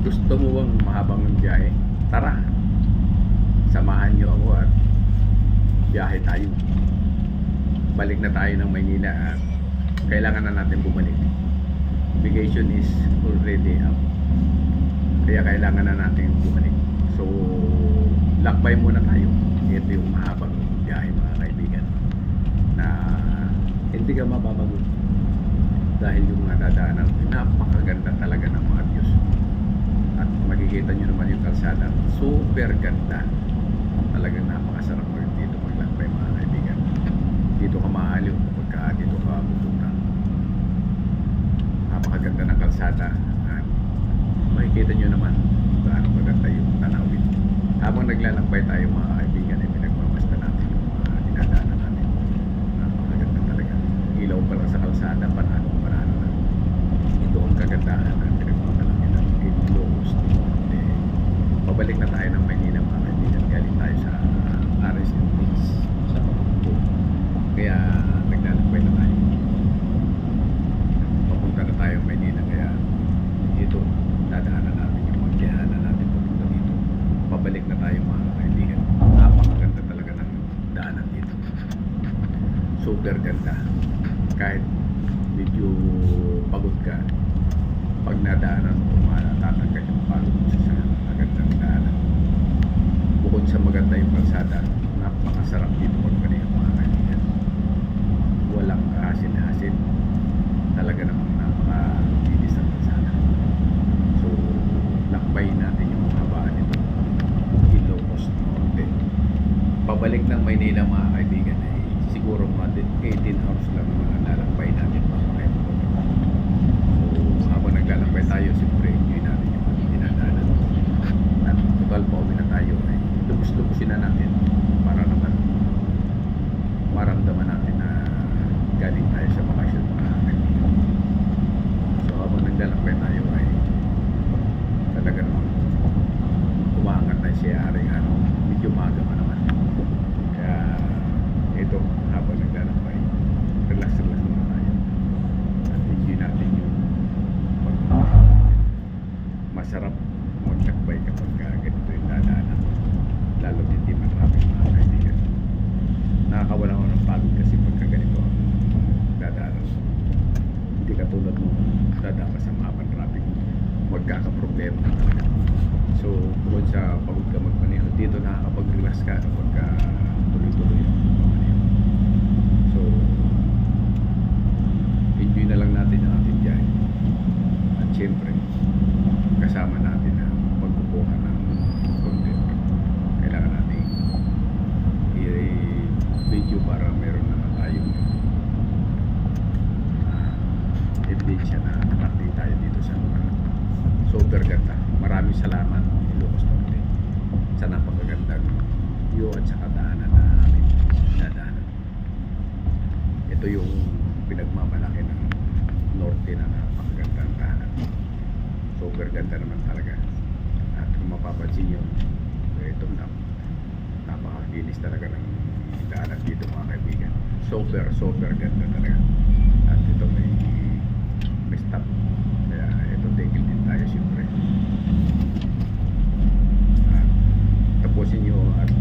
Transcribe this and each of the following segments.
Gusto mo bang mahabang ng biyahe? Tara, samahan niyo ako at biyahe tayo. Balik na tayo ng Maynila at kailangan na natin bumalik. Vacation is already up. Kaya kailangan na natin bumalik. So, lakbay muna tayo. Ito yung mahabang biyahe, mga kaibigan, na hindi ka mapapagod dahil yung nadadaanan, napakaganda talaga ng mga views. At makikita nyo naman yung kalsada, super ganda. Talagang napakasarap dito maglakbay, mga kaibigan. Dito ka maaliw kapag dito ka pupunta. Napakaganda ng kalsada at makikita nyo naman gaano maganda yung tanawin. Habang naglalakbay tayo, mga kaibigan, ay pinagmamasta natin yung mga dinadaanan natin. Napakaganda talaga. Ilaw pa lang sa kalsada, panalo na. Ito ang kagandahan ng pinagmamalaki ng Ilocos Norte. Pabalik na tayo ng Maynila, mga kaibigan. Galing tayo sa RSMX sa Pamuto. Kaya naglalakbay na tayo. Papunta na tayo ng Maynila. Kaya ito, dadaanan natin yung magbiyahanan natin papunta dito. Pabalik na tayo, mga kaibigan. Napakaganda talaga ng daanan dito. Super ganda. Kahit medyo pagod ka, pag nadaanan mo, matatanggal yung pagod mo sa magandang daanan. Bukod sa maganda yung kalsada, napakasarap dito magpaningan, mga kaibigan. Walang kahasin-hasin. Talaga namang napakalinis ang kalsada. So, lakbayin natin yung habaan nito. Ilocos Norte. Pabalik ng Maynila, mga kaibigan, ay siguro mga 18 hours lang ang lalakbay natin, mga kaibigan. So, habang naglalakbay tayo, siyempre, enjoy natin yung mga dinadaanan. At total pauwi na tayo, ay lubos-lubusin na natin para naman maramdaman natin na galing tayo sa bakasyon, mga kaibigan. So, habang naglalakbay tayo, ay talaga naman umaangat na siya aring medyo maaga pa naman. Kaya ito, habang naglalakbay, relax muna tayo at enjoy natin yung pagmamahal. Masarap maglakbay kapag ganito yung dadaanan, lalo hindi maraming, mga kaibigan. Nakakawala ko ng pagod kasi pagka ganito ang dadaanan. Hindi katulad nung dadaan sa mahabang traffic, magkakaproblema ka talaga. So, bukod sa pagod ka magmaneho, dito nakakapag-relax ka kapag tuloy-tuloy yung pagmaneho. So, enjoy na lang natin ang ating biyahe. At syempre, kasama natin ang pagkukuha ng content. Kailangan natin i-video para meron naman tayong ebidensya na nakarating tayo dito sa lugar. Super ganda. Maraming salamat, Ilocos Norte, sa napakagandang view at sa kadaanan na aming dadaanan. Ito yung pinagmamalaki ng Norte na napakagandang daanan. Super ganda naman talaga. At kung mapapansin nyo, ito napakaginis talaga ng daanan dito, mga kaibigan. Super ganda talaga. At ito may stop. Kaya ito, tigil din tayo siyempre. At tapusin nyo at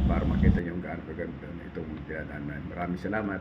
para makita nyo gaano kaganda itong dinadaanan. Maraming salamat.